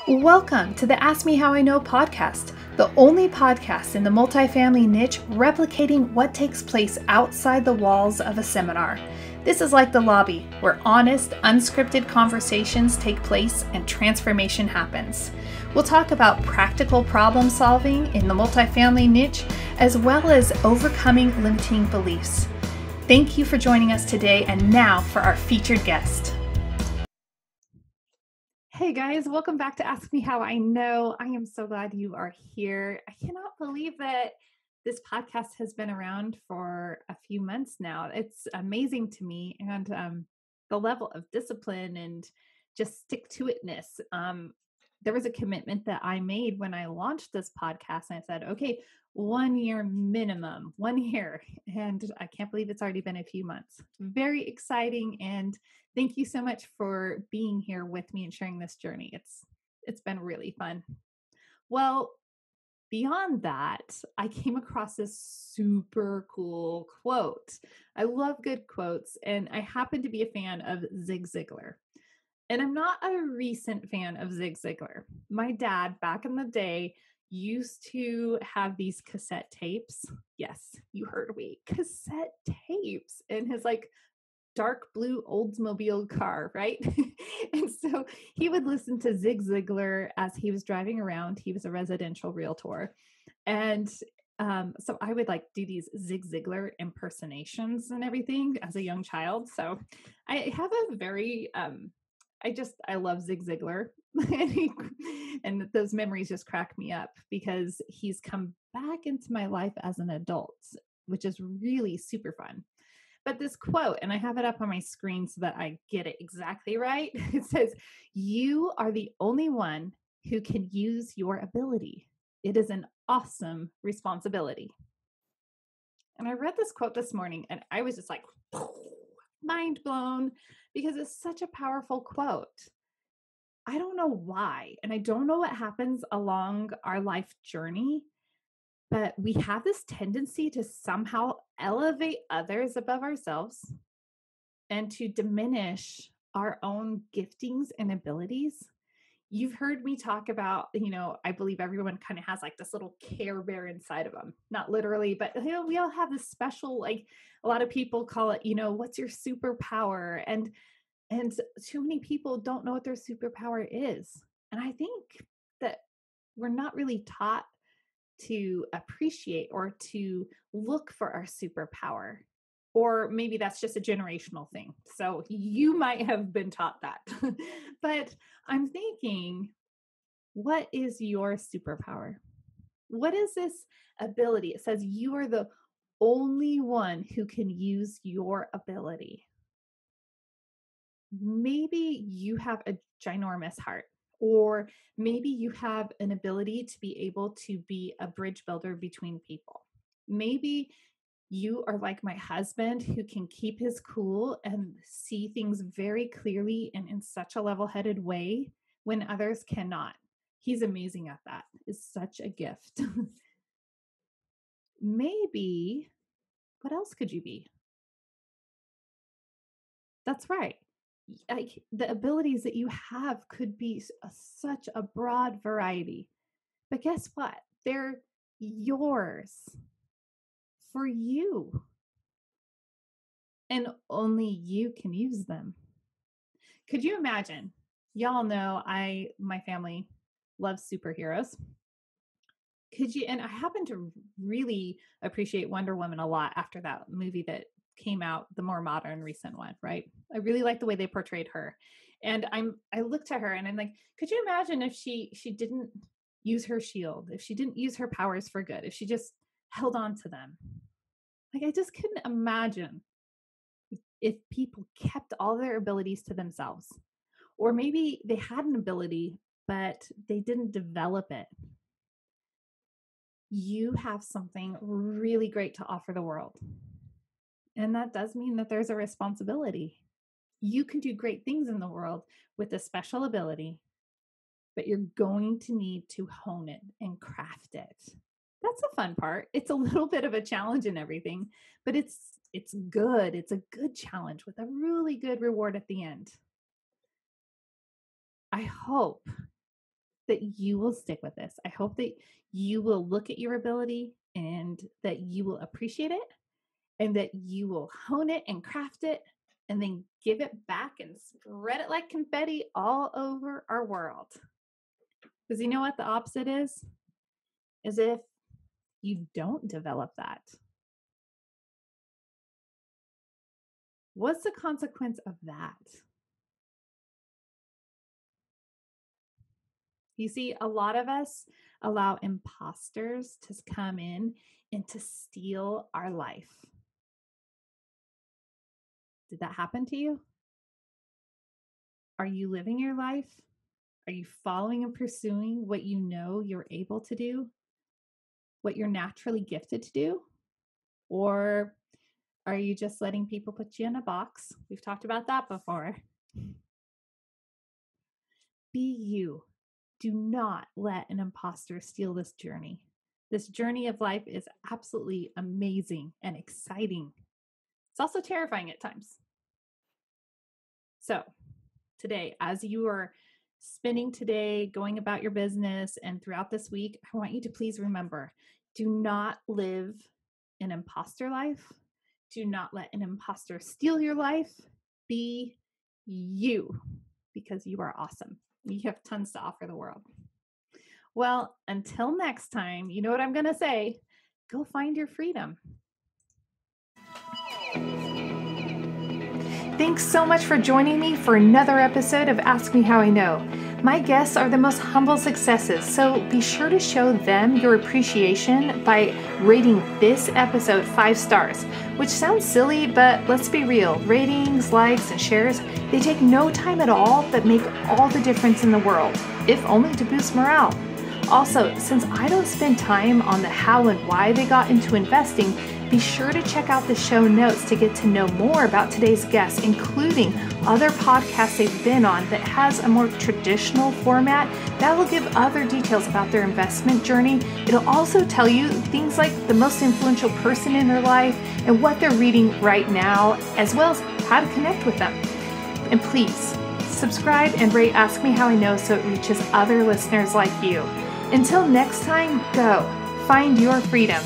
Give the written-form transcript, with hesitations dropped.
Welcome to the Ask Me How I Know podcast, the only podcast in the multifamily niche replicating what takes place outside the walls of a seminar. This is like the lobby, where honest, unscripted conversations take place and transformation happens. We'll talk about practical problem solving in the multifamily niche, as well as overcoming limiting beliefs. Thank you for joining us today, and now for our featured guest. Hey guys, welcome back to Ask Me How I Know. I am so glad you are here. I cannot believe that this podcast has been around for a few months now. It's amazing to me, and the level of discipline and just stick-to-itness. There was a commitment that I made when I launched this podcast, and I said, okay, 1 year minimum, 1 year. And I can't believe it's already been a few months. Very exciting. And thank you so much for being here with me and sharing this journey. It's been really fun. Well, beyond that, I came across this super cool quote. I love good quotes, and I happen to be a fan of Zig Ziglar. And I'm not a recent fan of Zig Ziglar. My dad, back in the day, used to have these cassette tapes. Yes, you heard me. Cassette tapes in his dark blue Oldsmobile car, right? And so he would listen to Zig Ziglar as he was driving around. He was a residential realtor. And so I would do these Zig Ziglar impersonations and everything as a young child. So I have a very, I love Zig Ziglar. And those memories just crack me up because he's come back into my life as an adult, which is really super fun. But this quote, and I have it up on my screen so that I get it exactly right. It says, "You are the only one who can use your ability. It is an awesome responsibility." And I read this quote this morning and I was just like, mind blown, because it's such a powerful quote. I don't know why, and I don't know what happens along our life journey, but we have this tendency to somehow elevate others above ourselves and to diminish our own giftings and abilities. You've heard me talk about, I believe everyone kind of has this little Care Bear inside of them. Not literally, but we all have this special, a lot of people call it, what's your superpower? And too many people don't know what their superpower is. And I think that we're not really taught to appreciate or to look for our superpower. Or maybe that's just a generational thing. So you might have been taught that. But I'm thinking, what is your superpower? What is this ability? It says you are the only one who can use your ability. Maybe you have a ginormous heart, or maybe you have an ability to be able to be a bridge builder between people. Maybe you are like my husband, who can keep his cool and see things very clearly and in such a level-headed way when others cannot. He's amazing at that. It's such a gift. Maybe, what else could you be? That's right. The abilities that you have could be such a broad variety. But guess what? They're yours for you. And only you can use them. Could you imagine? Y'all know my family loves superheroes. Could you, and I happen to really appreciate Wonder Woman a lot after that movie that came out, the more modern recent one, right? I really like the way they portrayed her. And I looked at her and I'm like, could you imagine if she didn't use her shield, if she didn't use her powers for good, if she just held on to them? I just couldn't imagine if people kept all their abilities to themselves. Or maybe they had an ability, but they didn't develop it. You have something really great to offer the world. And that does mean that there's a responsibility. You can do great things in the world with a special ability, but you're going to need to hone it and craft it. That's the fun part. It's a little bit of a challenge and everything, but it's good. It's a good challenge with a really good reward at the end. I hope that you will stick with this. I hope that you will look at your ability and that you will appreciate it and that you will hone it and craft it and then give it back and spread it like confetti all over our world. Because you know what the opposite is? Is if you don't develop that. What's the consequence of that? You see, a lot of us allow imposters to come in and to steal our life. Did that happen to you? Are you living your life? Are you following and pursuing what you know you're able to do? What you're naturally gifted to do? Or are you just letting people put you in a box? We've talked about that before. Be you. Do not let an imposter steal this journey. This journey of life is absolutely amazing and exciting. It's also terrifying at times. So today, as you are spending today, going about your business and throughout this week, I want you to please remember, do not live an imposter life. Do not let an imposter steal your life. Be you, because you are awesome. You have tons to offer the world. Well, until next time, you know what I'm going to say, go find your freedom. Thanks so much for joining me for another episode of Ask Me How I Know. My guests are the most humble successes, so be sure to show them your appreciation by rating this episode 5 stars, which sounds silly, but let's be real. Ratings, likes, and shares, they take no time at all, but make all the difference in the world, if only to boost morale. Also, since I don't spend time on the how and why they got into investing, be sure to check out the show notes to get to know more about today's guests, including other podcasts they've been on that has a more traditional format that will give other details about their investment journey. It'll also tell you things like the most influential person in their life and what they're reading right now, as well as how to connect with them. And please subscribe and rate Ask Me How I Know so it reaches other listeners like you. Until next time, go find your freedom.